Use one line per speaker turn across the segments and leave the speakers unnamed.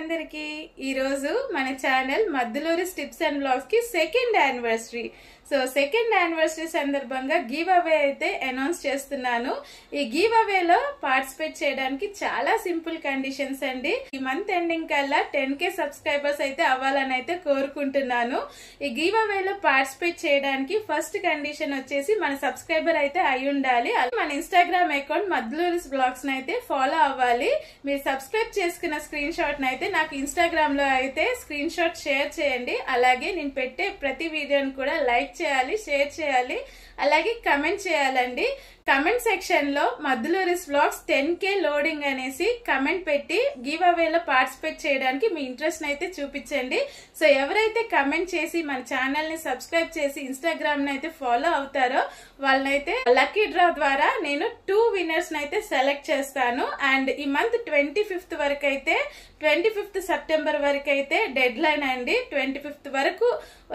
అందరికి ఈ రోజు మన channel Madduluri tips and blogs కి second anniversary. So second anniversary సందర్భంగా గివ్ అవే అయితే అనౌన్స్ చేస్తున్నాను. ఈ గివ్ అవేలో పార్టిసిపేట్ చేయడానికి చాలా సింపుల్ కండిషన్స్ అండి. ఈ మంత్ ఎండింగ్ కల్లా 10K సబ్స్క్రైబర్స్ అయితే అవ్వాలని అయితే కోరుకుంటున్నాను. ఈ గివ్ అవేలో పార్టిసిపేట్ చేయడానికి ఫస్ట్ కండిషన్ వచ్చేసి మన సబ్స్క్రైబర్ అయితే అయి ఉండాలి. మన ఇన్స్టాగ్రామ్ అకౌంట్ మద్దులూరి బ్లాగ్స్ అయితే ఫాలో అవ్వాలి. మీరు సబ్స్క్రైబ్ చేసుకున్న స్క్రీన్ షాట్ అయితే నాకు ఇన్స్టాగ్రామ్ లో అయితే స్క్రీన్ షాట్ షేర్ చేయండి. అలాగే నేను పెట్టే ప్రతి వీడియోని కూడా లైక్ చేయాలి, షేర్ చేయాలి, అలాగే కమెంట్ చేయాలండి. కమెంట్ సెక్షన్ లో మద్దులూరి వ్లాగ్స్ 10K లోడింగ్ అనేసి కమెంట్ పెట్టి గివ్ అవేలో పార్టిసిపేట్ చేయడానికి మీ ఇంట్రెస్ట్ అయితే చూపించండి. సో ఎవరైతే కమెంట్ చేసి మన ఛానల్ ని సబ్స్క్రైబ్ చేసి ఇన్స్టాగ్రామ్ అయితే ఫాలో అవుతారో వాళ్ళనైతే లక్కీ డ్రా ద్వారా నేను 2 విన్నర్స్ అయితే సెలెక్ట్ చేస్తాను. అండ్ ఈ మంత్ 25th వరకు అయితే 25th సెప్టెంబర్ వరకు అయితే డెడ్ లైన్ అండి. 25th వరకు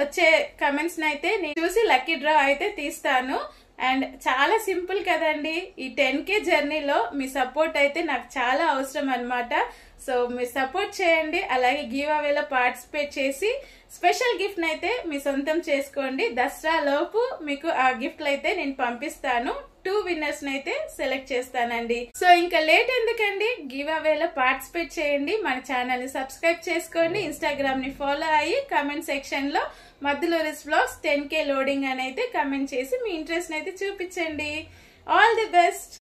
వచ్చే కమెంట్స్ అయితే నేను చూసి లక్కీ డ్రా అయితే తీస్తాను. అండ్ చాలా సింపుల్ కదండి. ఈ 10K జర్నీలో మీ సపోర్ట్ అయితే నాకు చాలా అవసరం అన్నమాట. సో మీరు సపోర్ట్ చేయండి, అలాగే గివ్ అవేలో పార్టిసిపేట్ చేసి స్పెషల్ గిఫ్ట్ అయితే మీ సొంతం చేసుకోండి. దసరా లోపు మీకు ఆ గిఫ్ట్లు అయితే నేను పంపిస్తాను. 2 విన్నర్స్ అయితే సెలెక్ట్ చేస్తానండి. సో ఇంకా లేట్ ఎందుకండి, గివ్ అవేలో పార్టిసిపేట్ చేయండి, మన ఛానల్ ని సబ్స్క్రైబ్ చేసుకోండి, ఇన్స్టాగ్రామ్ ని ఫాలో అయ్యి కమెంట్ సెక్షన్ లో మద్దులూరి వ్లాగ్స్ 10K లోడింగ్ అని అయితే కమెంట్ చేసి మీ ఇంట్రెస్ట్ అయితే చూపించండి. All the best.